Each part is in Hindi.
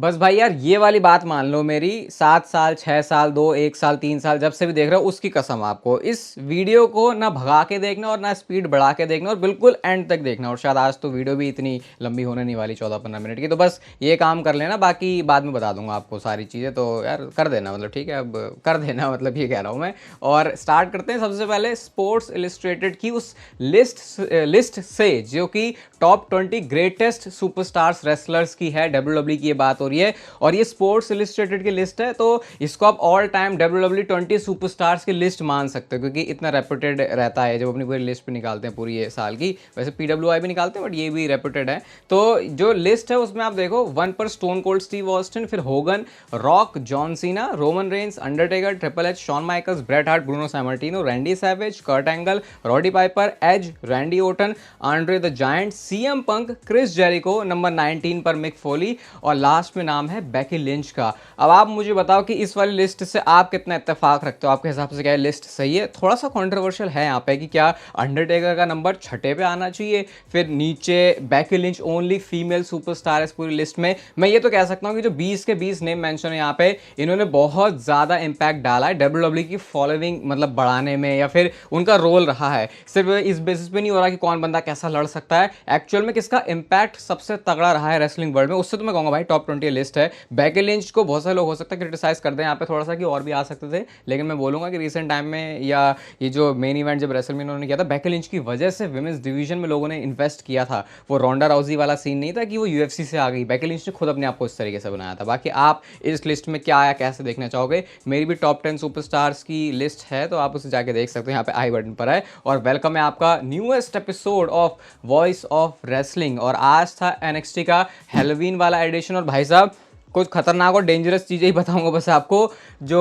बस भाई यार ये वाली बात मान लो मेरी 7 साल 6 साल 1 साल 3 साल जब से भी देख रहे हो उसकी कसम, आपको इस वीडियो को ना भगा के देखना और ना स्पीड बढ़ा के देखना और बिल्कुल एंड तक देखना। और शायद आज तो वीडियो भी इतनी लंबी होने नहीं वाली 14-15 मिनट की, तो बस ये काम कर लेना, बाकी बाद में बता दूंगा आपको सारी चीज़ें। तो यार कर देना, मतलब ठीक है, अब कर देना, मतलब ये कह रहा हूँ मैं। और स्टार्ट करते हैं सबसे पहले स्पोर्ट्स इलिस्ट्रेटेड की उस लिस्ट से जो कि टॉप 20 ग्रेटेस्ट सुपरस्टार्स रेसलर्स की है। WWE की ये बात हो रही है और ये स्पोर्ट्स इलिस्ट्रेटेड की लिस्ट है, तो इसको आप ऑल टाइम WWE 20 सुपरस्टार्स की लिस्ट मान सकते हो, क्योंकि इतना रेपुटेड रहता है जब अपनी पूरी लिस्ट पे निकालते हैं पूरी ये साल की। वैसे PWI भी निकालते हैं बट ये भी रेपुटेड है। तो जो लिस्ट है उसमें आप देखो 1 पर स्टोन कोल्ड स्टीव ऑस्टिन, फिर Hogan, Rock, John Cena, Roman Reigns, Undertaker, Triple H, Shawn Michaels, Bret Hart, Bruno Sammartino, Randy Savage, Kurt Angle, Roddy Piper, Edge, Randy Orton, Andre the Giant, CM Punk, Chris Jericho, number 19 पर मिक फोली और लास्ट में नाम है बेकी लिंच का। अब आप मुझे बताओ कि इस वाली लिस्ट से आप कितना इत्तेफाक रखते हो, आपके हिसाब से क्या लिस्ट सही है? थोड़ा सा कंट्रोवर्शियल है यहाँ पे कि क्या अंडरटेकर का नंबर 6 पे आना चाहिए, फिर नीचे Becky Lynch only female superstar है इस पूरी लिस्ट में। मैं ये तो कह सकता हूँ कि जो 20 के 20 नेम मेंशन है यहाँ पे, इन्होंने बहुत ज़्यादा इंपैक्ट डाला है WWE की फॉलोइंग मतलब बढ़ाने में, या फिर उनका रोल रहा है। सिर्फ इस बेसिस पे नहीं हो रहा कि कौन बंदा कैसा लड़ सकता है, एक्चुअल में किसका इंपैक्ट सबसे तगड़ा रहा है रेसलिंग वर्ल्ड में, उससे तो मैं कहूँगा भाई टॉप 20 लिस्ट है। बेकी लिंच को बहुत सारे लोग हो सकता है क्रिटिसाइज करते हैं यहाँ पे थोड़ा सा कि और भी आ सकते थे, लेकिन मैं बोलूँगा कि रिसेंट टाइम में या ये जो मेन इवेंट जब रेसलमेनिया उन्होंने किया था, बेकी लिंच की वजह से विमेंस डिवीजन में लोगों ने इन्वेस्ट किया था। वो रोंडा राउजी वाला सीन नहीं था कि वो UFC से आ गई, बेकी लिंच ने खुद अपने आप को इस तरीके से बनाया था। बाकी आप इस लिस्ट में क्या आया कैसे देखना चाहोगे, मेरी भी टॉप 10 सुपरस्टार्स की लिस्ट है, तो आप उसे जाके देख सकते हो, यहाँ पे आई बटन पर है। और वेलकम है आपका newest episode of voice of wrestling. और आज था NXT का हैलोवीन वाला एडिशन, और भाई साहब कुछ खतरनाक और डेंजरस चीज़ें ही बताऊंगा बस आपको। जो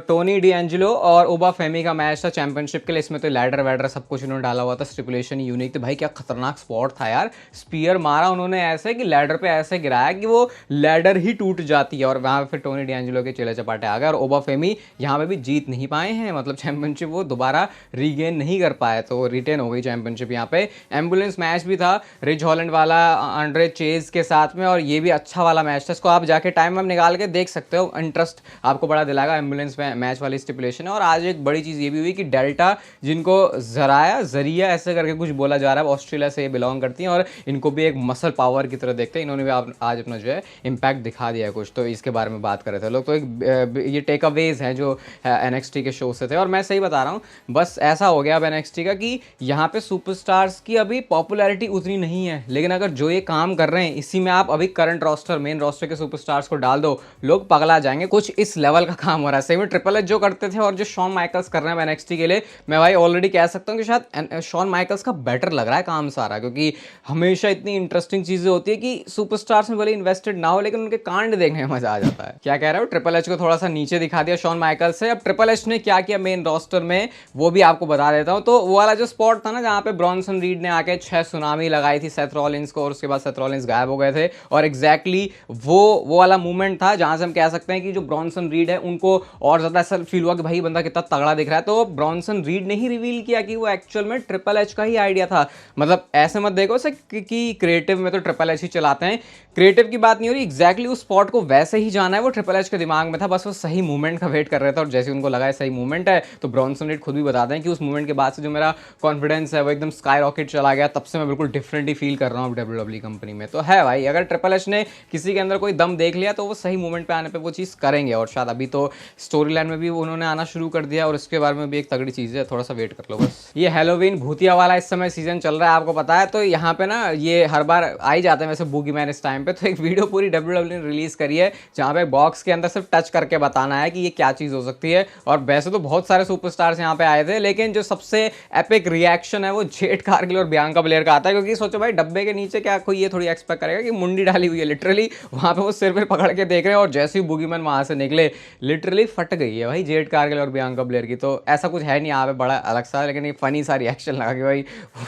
टोनी डिएंजेलो और ओबा फेमी का मैच था चैंपियनशिप के लिए, इसमें तो लैडर वैडर सब कुछ उन्होंने डाला हुआ था, स्टिपुलेशन यूनिक थी। भाई क्या खतरनाक स्पॉट था यार, स्पीयर मारा उन्होंने ऐसे कि लैडर पे ऐसे गिराया कि वो लैडर ही टूट जाती है, और वहाँ पे फिर टोनी डिएंजेलो के चेले चपाटे आ गए। और ओबा फेमी यहाँ पे भी जीत नहीं पाए हैं, मतलब चैंपियनशिप वो दोबारा रीगेन नहीं कर पाए, तो रिटेन हो गई चैंपियनशिप यहाँ पे। एम्बुलेंस मैच भी था रिच हॉलैंड वाला आंड्रे चेज के साथ में, और ये भी अच्छा वाला मैच था, इसको आप जाके टाइम में निकाल के देख सकते हो, इंटरेस्ट आपको बड़ा दिलाएगा। एम्बुलेंस मैच वाली स्टिपुलेशन है। और आज एक बड़ी चीज़ ये भी हुई कि डेल्टा, जिनको जरिया ऐसे करके कुछ बोला जा रहा है, ऑस्ट्रेलिया से ये बिलोंग करती हैं और इनको भी एक मसल पावर की तरह देखते हैं, इन्होंने भी आज अपना जो है इम्पैक्ट दिखा दिया है कुछ, तो इसके बारे में बात कर रहे थे लोग। तो एक ये टेक अवेज हैं जो NXT के शो से थे। और मैं सही बता रहा हूँ, बस ऐसा हो गया अब NXT का कि यहाँ पे सुपरस्टार्स की अभी पॉपुलैरिटी उतनी नहीं है, लेकिन अगर जो ये काम कर रहे हैं इसी में आप अभी करंट रोस्टर मेन रोस्टर के सुपरस्टार्स को डाल दो, लोग पगला जाएंगे। कुछ इस लेवल का काम हो रहा है सही में। ट्रिपल एच जो करते थे और जो शॉन माइकल्स कर रहे हैं NXT के लिए, मैं भाई ऑलरेडी कह सकता हूँ कि शायद शॉन माइकल्स का बेटर लग रहा है काम सारा, क्योंकि हमेशा इतनी इंटरेस्टिंग चीजें होती है कि सुपरस्टार्स में भले इन्वेस्टेड ना हो, लेकिन उनके कांड देखने में मजा आ जाता है। क्या कह रहे हो? ट्रिपल एच को थोड़ा सा नीचे दिखा दिया शॉन माइकल्स से। अब ट्रिपल एच ने क्या किया मेन रोस्टर में वो भी आपको बता देता हूँ। तो वो वाला जो स्पॉट था ना जहाँ पे ब्रॉन्सन रीड ने आके 6 सुनामी लगाई थी सेथ रॉलिंस को, और उसके बाद सेथ रॉलिंस गायब हो गए थे, और एग्जैक्टली वो वाला मूवमेंट था जहां से हम कह सकते हैं कि जो ब्रॉन्सन रीड है उनको और ज्यादा ऐसा फील हुआ कि भाई बंदा कितना तगड़ा दिख रहा है। तो ब्रॉन्सन रीड ने ही रिवील किया कि वो एक्चुअल में ट्रिपल एच का ही आइडिया था। मतलब ऐसे मत देखो से कि क्रिएटिव में तो ट्रिपल एच ही चलाते हैं, क्रिएटिव की बात नहीं हो रही, एग्जैक्टली उस स्पॉट को वैसे ही जाना है वो ट्रिपल एच के दिमाग में था, बस वो सही मूवमेंट का वेट कर रहा था, और जैसे उनको लगा है सही मूवमेंट है, तो ब्रॉन्सन रीड खुद भी बताते हैं कि उस मूवमेंट के बाद से जो मेरा कॉन्फिडेंस है वो एकदम स्काई रॉकेट चला गया, तब से मैं बिल्कुल डिफरेंट ही फील कर रहा हूँ WWE कंपनी में। तो है भाई, अगर ट्रिपल एच ने किसी के अंदर कोई दम देख लिया तो वो सही मूवमेंट पे आने पे वो चीज़ करेंगे, और शायद अभी तो स्टोरी लाइन में भी उन्होंने आना शुरू कर दिया, और इसके बारे में भी एक तगड़ी चीज़ है, थोड़ा सा वेट कर लो बस। ये हैलोवीन भूतिया वाला इस समय सीजन चल रहा है, आपको पता है, तो यहाँ पे ना ये हर बार आ ही जाते हैं वैसे बूगी मैन इस टाइम पे। तो एक वीडियो पूरी WWE ने रिलीज करी है जहाँ पे बॉक्स के अंदर सिर्फ टच करके बताना है कि ये क्या चीज़ हो सकती है। और वैसे तो बहुत सारे सुपरस्टार्स यहाँ पे आए थे, लेकिन जो सबसे एपिक रिएक्शन है वो जेड कारगिल और बियांका ब्लेयर का आता है, क्योंकि सोचो भाई डब्बे के नीचे क्या कोई ये थोड़ी एक्सपेक्ट करेगा कि मुंडी डाली हुई है, लिटरली वहाँ पे वो सिर पे पकड़ के देख रहे हैं, और जैसे ही बूगीमैन वहाँ से निकले लिटरली फट गई है भाई जेड कारगिल और बियांका ब्लेयर की। तो ऐसा कुछ है नहीं यहाँ पे बड़ा अलग सा, लेकिन ये फनी सा रिएक्शन लगा कि भाई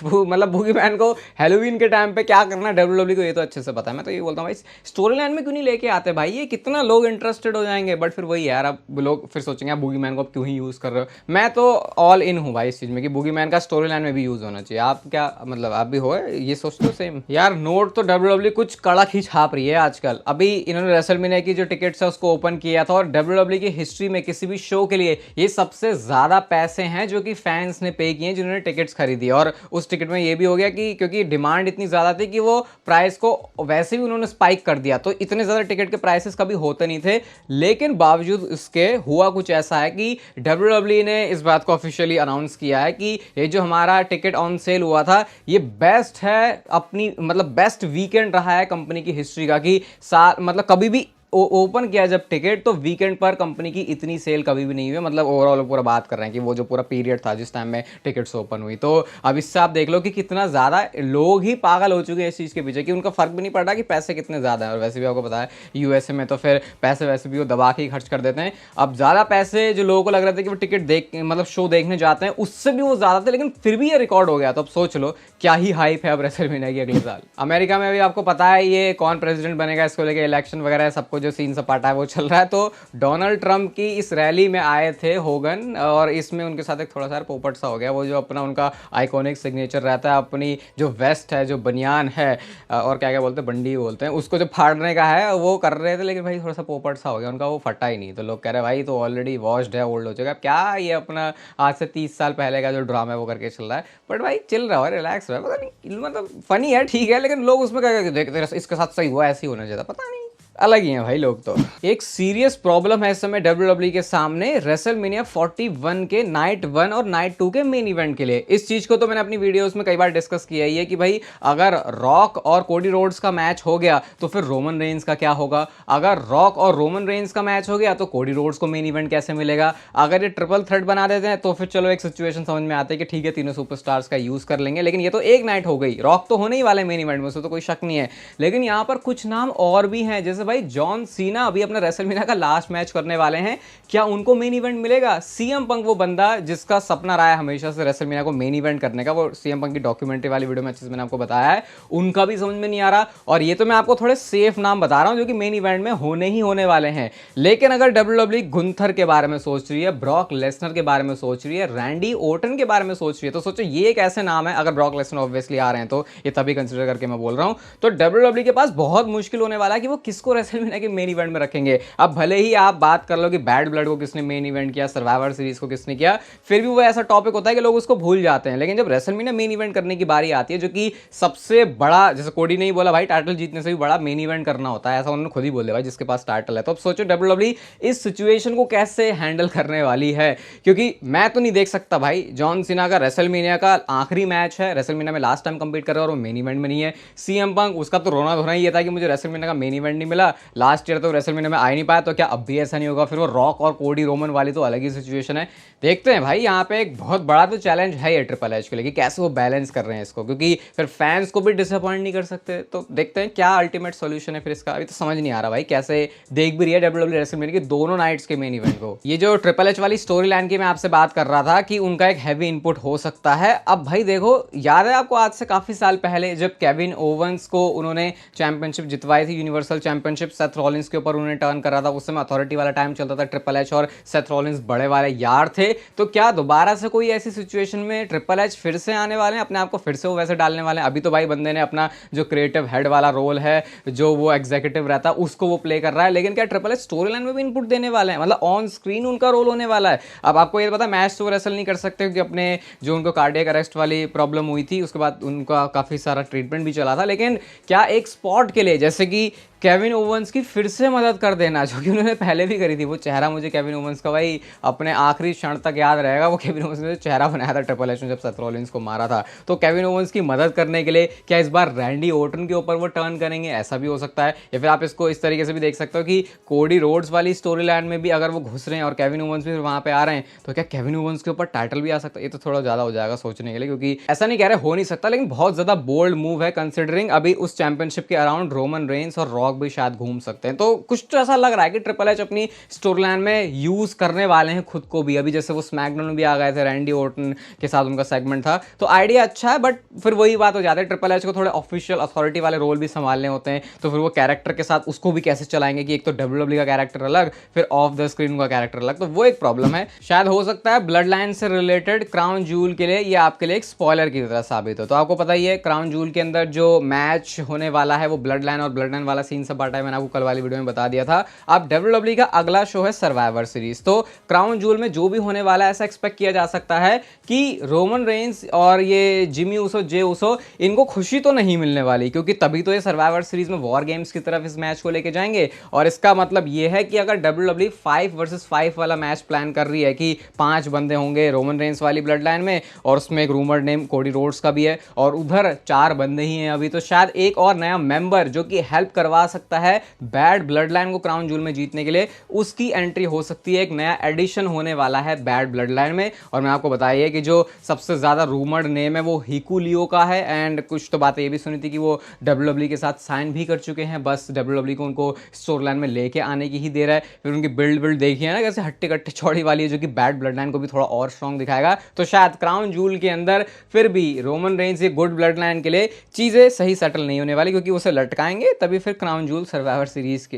मतलब बूगीमैन को हैलोवीन के टाइम पे क्या करना है WWE को ये तो अच्छे से पता है। मैं तो ये बोलता हूँ भाई स्टोरी लाइन में क्यों नहीं लेके आते भाई, ये कितना लोग इंटरेस्टेड हो जाएंगे। बट फिर वही यार, अब लोग फिर सोचेंगे बूगीमैन को अब क्यों ही यूज़ कर रहे हो। मैं तो ऑल इन हूँ भाई इस चीज़ में कि बूगीमैन का स्टोरी लाइन में भी यूज़ होना चाहिए। आप क्या मतलब आप भी हो ये सोचते हो सेम? यार नोट तो WWE कुछ कड़क ही छाप रही है आजकल। अभी इन्होंने रेसलमेनिया की जो टिकट्स है उसको ओपन किया था, और WWE की हिस्ट्री में किसी भी शो के लिए ये सबसे ज़्यादा पैसे हैं जो कि फैंस ने पे किए हैं जिन्होंने टिकट्स खरीदी। और उस टिकट में ये भी हो गया कि क्योंकि डिमांड इतनी ज़्यादा थी कि वो प्राइस को वैसे भी उन्होंने स्पाइक कर दिया, तो इतने ज़्यादा टिकट के प्राइसेस कभी होते नहीं थे। लेकिन बावजूद इसके हुआ कुछ ऐसा है कि WWE ने इस बात को ऑफिशियली अनाउंस किया है कि ये जो हमारा टिकट ऑन सेल हुआ था ये बेस्ट है, अपनी मतलब बेस्ट वीकेंड रहा है कंपनी की हिस्ट्री का, कि साल मतलब कभी भी ओपन किया जब टिकट तो वीकेंड पर कंपनी की इतनी सेल कभी भी नहीं हुई। मतलब ओवरऑल पूरा बात कर रहे हैं कि वो जो पूरा पीरियड था जिस टाइम में टिकट्स ओपन हुई, तो अब इससे आप देख लो कि कितना ज़्यादा लोग ही पागल हो चुके हैं इस चीज़ के पीछे, कि उनका फर्क भी नहीं पड़ रहा कि पैसे कितने ज़्यादा हैं। और वैसे भी आपको पता है यूएसए में तो फिर पैसे वैसे भी वो दबा के ही खर्च कर देते हैं। अब ज़्यादा पैसे जो लोगों को लग रहे थे कि वो टिकट देख मतलब शो देखने जाते हैं उससे भी वो ज़्यादा थे, लेकिन फिर भी ये रिकॉर्ड हो गया। तो अब सोच लो क्या ही हाइप है अब रेसलमेनिया की अगले साल। अमेरिका में भी आपको पता है ये कौन प्रेसिडेंट बनेगा, इसको लेकर इलेक्शन वगैरह सबको जो सीन सपाटा है वो चल रहा है। तो डोनाल्ड ट्रंप की इस रैली में आए थे होगन, और इसमें उनके साथ एक थोड़ा सा पोपट सा हो गया। वो जो अपना उनका आइकॉनिक सिग्नेचर रहता है, अपनी जो वेस्ट है, जो बनियान है, और क्या क्या बोलते हैं, बंडी बोलते हैं, उसको जो फाड़ने का है वो कर रहे थे, लेकिन भाई थोड़ा सा पोपट सा हो गया उनका, वो फटा ही नहीं। तो लोग कह रहे हैं भाई तो ऑलरेडी वॉश्ड है, ओल्ड हो चुका है, क्या ये अपना आज से 30 साल पहले का जो ड्रामा है वो करके चल रहा है। बट भाई चिल रहा है, रिलैक्स रहा है, पता नहीं मतलब फनी है, ठीक है, लेकिन लोग उसमें क्या देखते इसके साथ सही हुआ, ऐसे ही होना चाहिए, पता नहीं, अलग ही हैं भाई लोग। तो एक सीरियस प्रॉब्लम है इस समय WWE के सामने रेसलमेनिया 41 के नाइट 1 और नाइट 2 के मेन इवेंट के लिए। इस चीज को तो मैंने अपनी वीडियोस में कई बार डिस्कस किया ही है कि भाई अगर रॉक और कोडी रोड्स का मैच हो गया तो फिर रोमन रेंस का क्या होगा, अगर रॉक और रोमन रेंस का मैच हो गया तो कोडी रोड्स को मेन इवेंट कैसे मिलेगा, अगर ये ट्रिपल थ्रेट बना देते हैं तो फिर चलो एक सिचुएशन समझ में आती है कि ठीक है तीनों सुपरस्टार्स का यूज कर लेंगे, लेकिन ये तो एक नाइट हो गई, रॉक तो होने ही वाले मेन इवेंट में, उसमें तो कोई शक नहीं है। लेकिन यहाँ पर कुछ नाम और भी हैं, जैसे भाई जॉन सीना अभी अपना रेसलमेनिया का लास्ट मैच करने वाले हैं, क्या उनको मेन इवेंट मिलेगा? सीएम पंक वो बंदा जिसका सपना रहा है हमेशा से रेसलमेनिया को मेन इवेंट करने का, वो सीएम पंक की डॉक्यूमेंट्री वाली वीडियो में अच्छे से मैंने आपको बताया है, उनका भी समझ में नहीं आ रहा। और ये तो मैं आपको थोड़े सेफ नाम बता रहा हूं जो कि मेन इवेंट में होने ही होने वाले हैं। लेकिन अगर WWE गुंथर के बारे में सोच रही है, ब्रॉक लेसनर के बारे में सोच रही है, रैंडी ओर्टन के बारे में सोच रही है, तो सोचो ये एक ऐसे नाम है, अगर ब्रॉक लेसनर ऑब्वियसली आ रहे हैं तो ये तभी कंसिडर करके मैं बोल रहा हूं, तो WWE के पास बहुत मुश्किल होने वाला है कि वो किसको रेसलमेनिया के मेन इवेंट में रखेंगे। अब भले ही आप बात कर लो कि बैड ब्लड को किसने मेन इवेंट किया, सर्वाइवर सीरीज को किसने किया, फिर भी वो ऐसा टॉपिक होता है कि लोग उसको भूल जाते हैं। लेकिन जब रेसलमेनिया मेन इवेंट करने की बारी आती है, जो कि सबसे बड़ा, जैसे कोडी ने ही बोला भाई टाइटल जीतने से भी बड़ा मेन इवेंट करना होता है, ऐसा उन्होंने खुद ही बोल दिया भाई जिसके पास टाइटल है। तो अब सोचो WWE इस सिचुएशन को कैसे हैंडल करने वाली है, क्योंकि मैं तो नहीं देख सकता भाई जॉन सीना का रेसलमेनिया का आखिरी मैच है, रेसलमेनिया में लास्ट टाइम कंपीट कर रहा है और वो मेन इवेंट में नहीं है। सीएम पंक उसका तो रोना धोना ही था कि मुझे रेसलमेनिया का मेन इवेंट नहीं मिला, लास्ट ईयर तो रेसलमेनिया में आ ही नहीं पाया, तो क्या अब भी ऐसा नहीं होगा? फिर वो रॉक और कोडी रोमन वाली तो अलग ही सिचुएशन है। देखते हैं भाई, यहाँ पे एक बहुत बड़ा तो चैलेंज है ये ट्रिपल एच के लिए कि कैसे वो बैलेंस कर रहे हैं इसको, क्योंकि फिर फैंस को भी डिसअपॉइंट नहीं कर सकते। तो देखते हैं क्या अल्टीमेट सॉल्यूशन है फिर इसका, अभी तो समझ नहीं आ रहा भाई कैसे देख भी रही है WWE रेसलमेनिया की दोनों नाइट्स के मेन इवेंट को। ये जो ट्रिपल एच वाली स्टोरी लाइन की मैं आपसे बात कर रहा था कि उनका एक हैवी इनपुट हो सकता है। अब भाई देखो, याद है आपको आज से काफी साल पहले जब केविन ओवंस को उन्होंने चैंपियनशिप जितवाई थी, यूनिवर्सल चैंपियनशिप सेथ रॉलिंस के ऊपर उन्होंने टर्न कर रहा था, उस समय अथॉरिटी वाला टाइम चलता था, ट्रिपल एच और सेथ रॉलिंस बड़े वाले यार थे। तो क्या दोबारा से कोई ऐसी सिचुएशन में ट्रिपल एच फिर से आने वाले हैं, अपने आप को फिर से वो वैसे डालने वाले हैं? अभी तो भाई बंदे ने अपना जो क्रिएटिव हेड वाला रोल है, जो वो एग्जीक्यूटिव रहता है, उसको वो प्ले कर रहा है, लेकिन क्या ट्रिपल एच स्टोरी लाइन में भी इनपुट देने वाले हैं? मतलब ऑन स्क्रीन उनका रोल होने वाला है। अब आपको ये पता है मैच तो रेसल नहीं कर सकते क्योंकि अपने जो उनको कार्डियक अरेस्ट वाली प्रॉब्लम हुई थी उसके बाद उनका काफी सारा ट्रीटमेंट भी चला था, लेकिन क्या एक स्पॉट के लिए जैसे कि केविन ओवंस की फिर से मदद कर देना, जो कि उन्होंने पहले भी करी थी, वो चेहरा मुझे केविन ओवंस का भाई अपने आखिरी क्षण तक याद रहेगा। वो केविन ओवंस ने चेहरा बनाया था ट्रिपल एच ने जब सेथ रॉलिंस को मारा था। तो केविन ओवंस की मदद करने के लिए क्या इस बार रैंडी ओर्टन के ऊपर वो टर्न करेंगे? ऐसा भी हो सकता है। या फिर आप इसको इस तरीके से भी देख सकते हो कि कोडी रोड्स वाली स्टोरी लाइन में भी अगर वो घुस रहे हैं और केविन ओवंस भी वहां पे आ रहे हैं, तो क्या केविन ओवंस के ऊपर टाइटल भी आ सकता है? ये तो थोड़ा ज्यादा हो जाएगा सोचने के लिए, क्योंकि ऐसा नहीं कह रहे हो नहीं सकता, लेकिन बहुत ज्यादा बोल्ड मूव है कंसिडरिंग अभी उस चैंपियनशिप के अराउंड रोमन रेंस और रॉक भी शायद घूम सकते हैं। तो कुछ तो ऐसा लग रहा है कि ट्रिपल एच अपनी स्टोरी लाइन में यूज करने वाले हैं खुद को भी। अभी जैसे वो स्मैकडाउन में भी आ गए थे, रैंडी ओर्टन के साथ उनका सेगमेंट था, तो आइडिया अच्छा है, बट फिर वही बात हो जाती है, ट्रिपल एच को थोड़े ऑफिशियल अथॉरिटी वाले रोल भी संभालने होते हैं, तो फिर वो कैरेक्टर के साथ उसको भी कैसे चलाएंगे कि एक तो WWE का कैरेक्टर अलग, फिर ऑफ द स्क्रीन का कैरेक्टर अलग, तो वो एक प्रॉब्लम है। शायद हो सकता है ब्लड लाइन से रिलेटेड क्राउन जूल के लिए ये आपके लिए एक स्पॉइलर की तरह साबित हो। तो आपको पता ही है क्राउन जूल के अंदर जो मैच होने वाला है वो ब्लड लाइन और ब्लड लाइन वाला सीन सीन सब बांटा है, मैंने आपको कल वाली वीडियो में बता दिया था। अब WWE का अगला शो है सर्वाइवर सीरीज। तो क्राउन जूल में जो भी होने वाला है, ऐसा एक्सपेक्ट किया जा सकता है कि रोमन रेंस और ये जिमी ऊसो, जे ऊसो, इनको खुशी तो नहीं मिलने वाली, क्योंकि तभी तो ये सर्वाइवर सीरीज में वॉर गेम्स की तरफ इस मैच को लेके जाएंगे। और इसका मतलब ये है कि अगर WWE 5 वर्सेस 5 वाला मैच प्लान कर रही है कि 5 बंदे होंगे रोमन रेंस वाली ब्लड लाइन में, और उसमें एक रूमर नेम कोडी रोड्स का भी है, और उधर 4 बंदे ही हैं अभी, तो शायद एक और नया मेंबर जो कि हेल्प करवा सकता है बैड ब्लड लाइन को क्राउन जूल में जीतने के लिए, उसकी एंट्री हो सकती है। एक नया एडिशन होने वाला है बैड ब्लड लाइन में। और मैं आपको बताइए कि जो सबसे ज्यादा रूमर्ड नेम है वो हिकू लियो का है। एंड कुछ तो बातें ये भी सुनी थी कि वो WWE के साथ साइन भी कर चुके हैं, बस WWE को उनको स्टोर लाइन में लेके आने की ही देर है। फिर उनकी बिल्ड देखिए ना कैसे हट्टी कट्टी चौड़ी वाली है, जो कि बैड ब्लड लाइन को भी थोड़ा और स्ट्रॉन्ग दिखाएगा। तो शायद क्राउन जूल के अंदर फिर भी रोमन रेंज ये गुड ब्लड लाइन के लिए चीजें सही सेटल नहीं होने वाली, क्योंकि उसे लटकाएंगे तभी फिर क्राउन जूल सर्वाइवर सीरीज के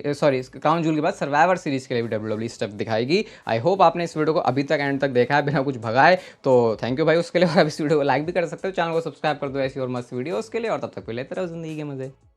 क्राउन जूल के बाद सर्वाइवर सीरीज के लिए भी WWE स्टेप दिखाएगी। आई होप आपने इस वीडियो को अभी तक एंड तक देखा है बिना कुछ भगाए, तो थैंक यू भाई उसके लिए। और अब इस वीडियो को लाइक भी कर सकते हो, चैनल को सब्सक्राइब कर दो ऐसी और मस्त वीडियोस के लिए। और तब तक के लिए लेते रहो जिंदगी के मजे।